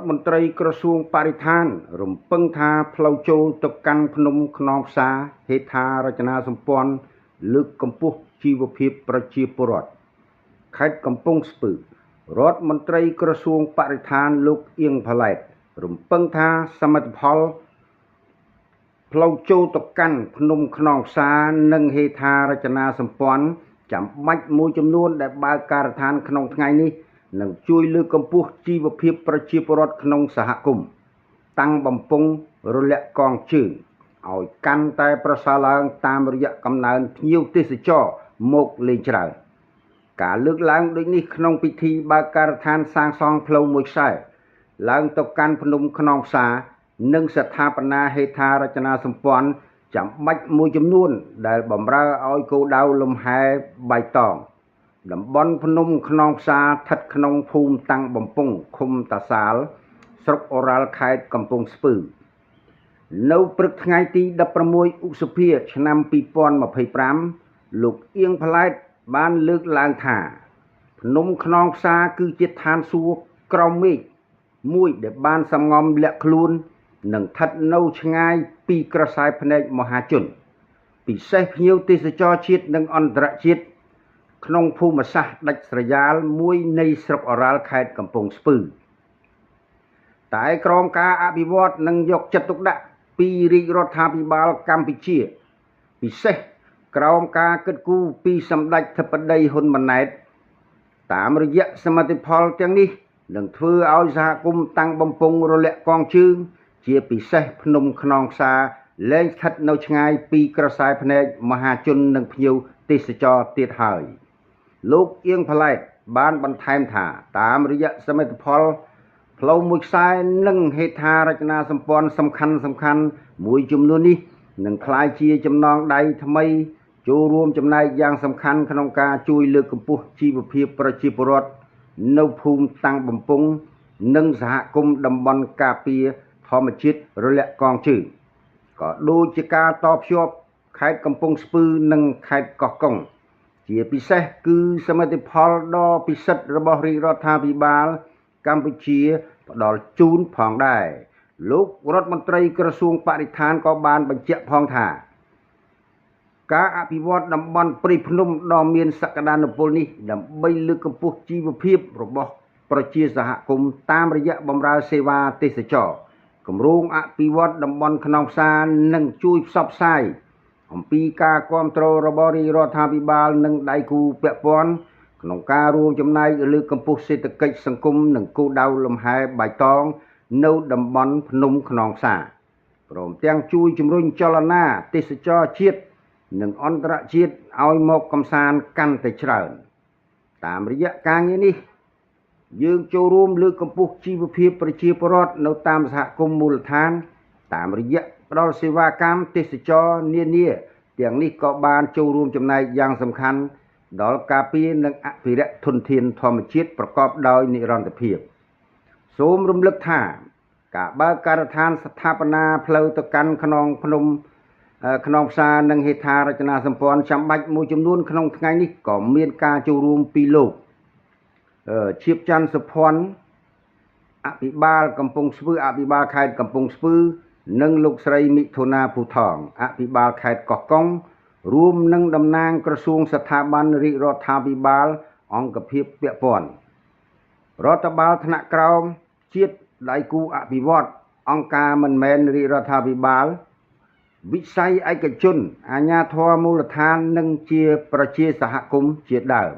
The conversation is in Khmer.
មន្ត្រីក្រសួងបរិស្ថានរំពឹងថាផ្លូវចូលទៅកាន់ភ្នំខ្នងផ្សារហេដ្ឋារចនាសម្ព័ន្ធលើកកម្ពស់ជីវភាពប្រជាពលរដ្ឋខេត្តកំពង់ស្ពឺរដ្ឋមន្ត្រីក្រសួងបរិស្ថានលោកអៀងផល្លែតរំពឹងថាសមិទ្ធផលផ្លូវចូលទៅកាន់ភ្នំខ្នងផ្សារនិងហេដ្ឋារចនាសម្ព័ន្ធចាំបាច់មួយចំនួនដែលបើកការដ្ឋានក្នុងថ្ងៃនេះនឹងជួយលើកកម្ពស់ជីវភាពប្រជាពលរដ្ឋក្នុងសហគមន៍តាំងបំពង់រលាក់កងជើងឲ្យកាន់តែប្រសើរឡើងតាមរយៈកំណើនភ្ញៀវទេសចរមកលេងច្រើនការលើកឡើងដូចនេះក្នុងពិធីបើកការដ្ឋានសាងសង់ផ្លូវមួយខ្សែឡើងទៅកាន់ភ្នំខ្នងផ្សារនិងស្ថាបនាហេដ្ឋារចនាសម្ព័ន្ធចាំបាច់មួយចំនួនដែលបម្រើឲ្យគោលដៅលំហែបៃតងតំបន់ភ្នំខ្នងផ្សារស្ថិតក្នុងភូមិតាំងបំពង់ឃុំតាសាលស្រុកអូរ៉ាល់ខេត្តកំពង់ស្ពឺនៅព្រឹកថ្ងៃទី16ឧសភាឆ្នាំ2025លោកអៀងផល្លែតបានលើកឡើងថាភ្នំខ្នងផ្សារគឺជាឋានសួគ៌ក្រោមមេឃមួយដែលបានសំងំលាក់ខ្លួននិងស្ថិតនៅឆ្ងាយពីក្រសែភ្នែកមហាជនពិសេសភ្ញៀវទេសចរជាតិនិងអន្តរជាតិក្នុងភូមិសាស្ត្រដាច់ស្រយាលមួយនៃស្រុកអូរ៉ាល់ខេត្តកំពង់ស្ពឺតែក្រោមការអភិវឌ្ឍនិងយកចិត្តទុកដាក់ពីរាជរដ្ឋាភិបាលកម្ពុជាពិសេសក្រោមការគិតគូរពីសម្ដេចធិបតីហ៊ុនម៉ាណែតតាមរយៈសមិទ្ធផលទាំងនេះនឹងធ្វើឲ្យសហគមន៍តាំងបំពង់រលាក់កងជើងជាពិសេសភ្នំខ្នងផ្សារលែងស្ថិតនៅឆ្ងាយពីក្រសែភ្នែកមហាជននិងភ្ញៀវទេសចរទៀតហើយលោកអៀងផល្លែតបានបន្ថែមថាតាមរយៈសមិទ្ធផលផ្លូវមួយខ្សែនិងហេដ្ឋារចនាសម្ព័ន្ធសំខាន់មួយចំនួននេះនឹងក្លាយជាចំណងដៃថ្មីចូលរួមចំណែកយ៉ាងសំខាន់ក្នុងការជួយលើកកម្ពស់ជីវភាពប្រជាពលរដ្ឋនៅភូមិតាំងបំពង់និងសហគមន៍តំបន់ការពារធម្មជាតិរលាក់កងជើងក៏ដូចជាការតភ្ជាប់ខេត្តកំពង់ស្ពឺនិងខេត្តកោះកុងជាពិសេសគឺសមិទ្ធផលដ៏ពិសិដ្ឋរបស់រាជរដ្ឋាភិបាលកម្ពុជាផ្ដល់ជូនផងដែរលោករដ្ឋមន្ត្រីក្រសួងបរិស្ថានក៏បានបញ្ជាក់ផងថាការអភិវឌ្ឍតំបន់ព្រៃភ្នំដ៏មានសក្តានុពលនេះដើម្បីលើកកម្ពស់ជីវភាពរបស់ប្រជាសហគមន៍តាមរយៈបម្រើសេវាទេសចរគម្រោងអភិវឌ្ឍតំបន់ខ្នងផ្សារនិងជួយផ្សព្វផ្សាយអំពីការគាំទ្ររបស់រាជរដ្ឋាភិបាលនិងដៃគូពាក់ព័ន្ធក្នុងការរួមចំណែកលើកកម្ពស់សេដ្ឋកិច្ចសង្គមនិងគោលដៅលំហែបៃតងនៅតំបន់ភ្នំខ្នងផ្សារព្រមទាំងជួយជំរុញចលនាទេសចរជាតិនិងអន្តរជាតិឲ្យមកកំសាន្តកាន់តែច្រើនតាមរយៈការងារនេះយើងចូលរួមលើកកម្ពស់ជីវភាពប្រជាពលរដ្ឋនៅតាមសហគមន៍មូលដ្ឋានតាមរយៈផ្ដល់សេវាកម្មទេសចរនានាទាំងនេះក៏បានចូលរួមចំណែកយ៉ាងសំខាន់ដល់ការពារនិងអភិរក្សធនធានធម្មជាតិប្រកបដោយនិរន្តរភាពសូមរំលឹកថាការបើកការដ្ឋានស្ថាបនាផ្លូវទៅកាន់ខ្នងភ្នំខ្នងផ្សារនិងហេដ្ឋារចនាសម្ព័ន្ធចាំបាច់មួយចំនួនក្នុងថ្ងៃនេះក៏មានការចូលរួមពីលោកឈៀបច័ន្ទសុភ័ណ្ឌអភិបាលកំពង់ស្ពឺអភិបាលខេត្តកំពង់ស្ពឺនិងលោកស្រីមិថុនាភូថងអភិបាលខេត្តកោះកុងរួមនឹងតំណាងក្រសួងស្ថាប័នរាជរដ្ឋាភិបាលអង្គភាពពាក់ព័ន្ធរដ្ឋបាលថ្នាក់ក្រោមជាតិដៃគូអភិវឌ្ឍអង្គការមិនមែនរាជរដ្ឋាភិបាលវិស័យឯកជនអាជ្ញាធរមូលដ្ឋាននិងជាប្រជាសហគមន៍ជាដើម